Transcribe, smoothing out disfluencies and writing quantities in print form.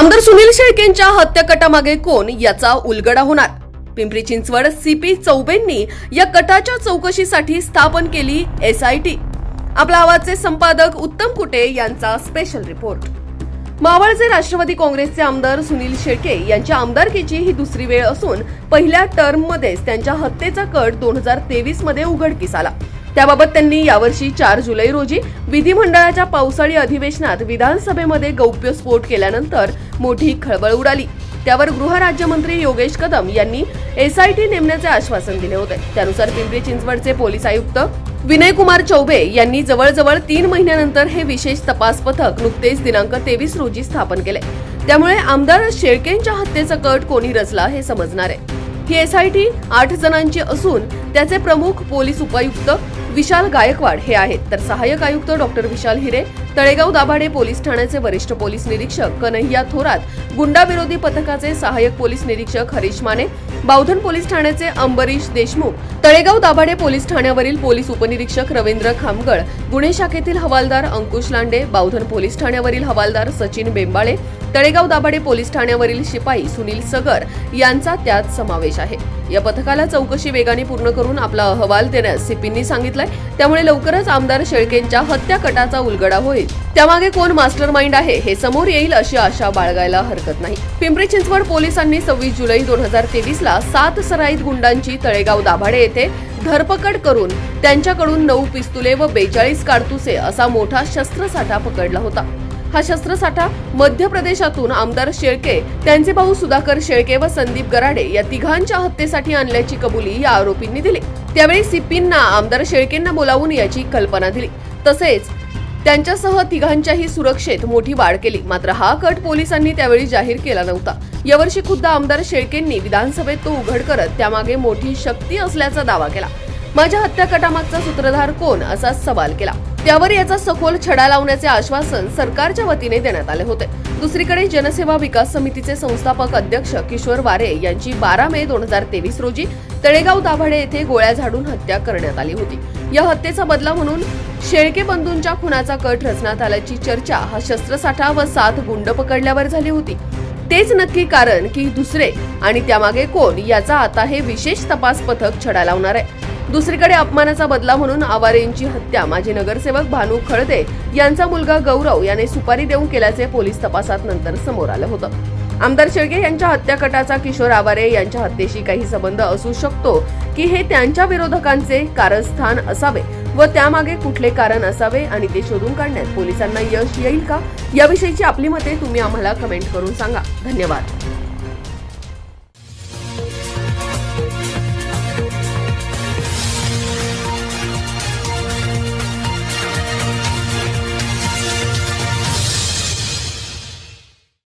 आमदार सुनील शेळकेंच्या हत्याकटामागे कोण याचा उलगडा होणार। पिंपरी चिंचवड सीपी चौबेंनी या कटाच्या चौकशीसाठी स्थापन केली एसआयटी। आपला आवाजचे संपादक उत्तम कुटे यांचा स्पेशल रिपोर्ट। मावळचे राष्ट्रवादी काँग्रेसचे आमदार सुनील शेळके यांच्या आमदारकीची ही दुसरी वेळ असून पहिल्या टर्ममध्येच त्यांच्या हत्येचा कट 2023 मध्ये उघडकीस आला। त्याबाबत त्यांनी यावर्षी 4 जुलै रोजी विधिमंडळाच्या पावसाळी अधिवेशनात विधानसभेमध्ये गौप्यस्फोट केल्यानंतर मोठी खळबळ उडाली। त्यावर गृहराज्यमंत्री योगेश कदम यांनी एसआयटी नेमण्याचे आश्वासन दिले होते। त्यानुसार पिंपरी चिंचवडचे पोलीस आयुक्त विनय कुमार चौबे यांनी जवळजवळ 3 महिन्यानंतर हे विशेष तपास पथक नुकतेच दिनांक 23 रोजी स्थापन केले। त्यामुळे आमदार शेळकेंच्या हत्येचा कट कोणी रचला हे समजणार आहे। ही एसआयटी 8 जणांची असून त्याचे प्रमुख पोलीस उपायुक्त विशाल गायकवाड हे आहेत, तर सहाय्यक आयुक्त डॉक्टर विशाल हिरे, तळेगाव दाभाडे पोलीस ठाण्याचे वरिष्ठ पोलीस निरीक्षक कन्हैया थोरात, गुंडाविरोधी पथकाचे सहाय्यक पोलीस निरीक्षक हरीश माने, बावधन पोलीस ठाण्याचे अंबरीश देशमुख, तळेगाव दाभाडे पोलीस ठाण्यावरील पोलीस उपनिरीक्षक रवींद्र खामगळ, गुन्हे शाखेतील हवालदार अंकुश लांडे, बावधन पोलीस ठाण्यावरील हवालदार सचिन बेंबाळे, तळेगाव दाभाडे पोलीस ठाण्यावरील शिपाई सुनील सगर यांचा त्यात समावेश आहे। या पथकाला चौकशी वेगाने पूर्ण करून आपला अहवाल देण्यास सीपींनी सांगितलंय। त्यामुळे लवकरच आमदार शेळकेंच्या हत्या कटाचा उलगडा होईल। त्यामागे कोण मास्टरमाइंड आहे हे समोर येईल अशी आशा बाळगायला हरकत नाही। पिंपरी चिंचवड पोलिसांनी 26 जुलै 2023 ला 7 सराईत गुंडांची तळेगाव दाभाडे येथे धरपकड करून त्यांच्याकडून 9 पिस्तुले व 42 काडतुसे असा मोठा शस्त्रसाठा पकडला होता। हा शस्त्रसाठा मध्य प्रदेशातून आमदार शेळके, त्यांचे भाऊ सुधाकर शेळके व संदीप गराडे या तिघांच्या हत्येसाठी आणल्याची कबुली या आरोपींनी दिली। त्यावेळी सीपींना आमदार शेळकेंना बोलावून याची कल्पना दिली, तसेच त्यांच्यासह तिघांच्याही सुरक्षेत मोठी वाढ केली। मात्र हा कट पोलिसांनी त्यावेळी जाहीर केला नव्हता। यावर्षी खुद्द आमदार शेळकेंनी विधानसभेत तो उघड करत त्यामागे मोठी शक्ती असल्याचा दावा केला। माझ्या हत्या कटामागचा सूत्रधार कोण असा सवाल केला। त्यावर याचा सखोल छडा लावण्याचे आश्वासन सरकारच्या वतीने देण्यात आले होते। दुसरीकडे जनसेवा विकास समितीचे संस्थापक अध्यक्ष किशोर वारे यांची 12 मे 2023 रोजी तळेगाव दाभाडे येथे गोळ्या झाडून हत्या करण्यात आली होती। या हत्येचा बदला म्हणून शेळके बंधूंच्या खुनाचा कट रचण्यात आल्याची चर्चा हा शस्त्रसाठा व 7 गुंड पकडल्यावर झाली होती। तेच नक्की कारण की दुसरे आणि त्यामागे कोण याचा आता हे विशेष तपास पथक छडा लावणार आहे। दुसरीकडे अपमानाचा बदला म्हणून आवारेंची हत्या माजी नगरसेवक भानू खळदे यांचा मुलगा गौरव याने सुपारी देऊन केल्याचे पोलीस तपासात नंतर समोर आलं होतं। आमदार शेळके यांच्या हत्याकटाचा किशोर आवारे यांच्या हत्येशी काही संबंध असू शकतो की हे त्यांच्या विरोधकांचे कारस्थान असावे व त्यामागे कुठले कारण असावे आणि ते शोधून काढण्यात पोलिसांना यश येईल का, याविषयीची आपली मते तुम्ही आम्हाला कमेंट करून सांगा। धन्यवाद।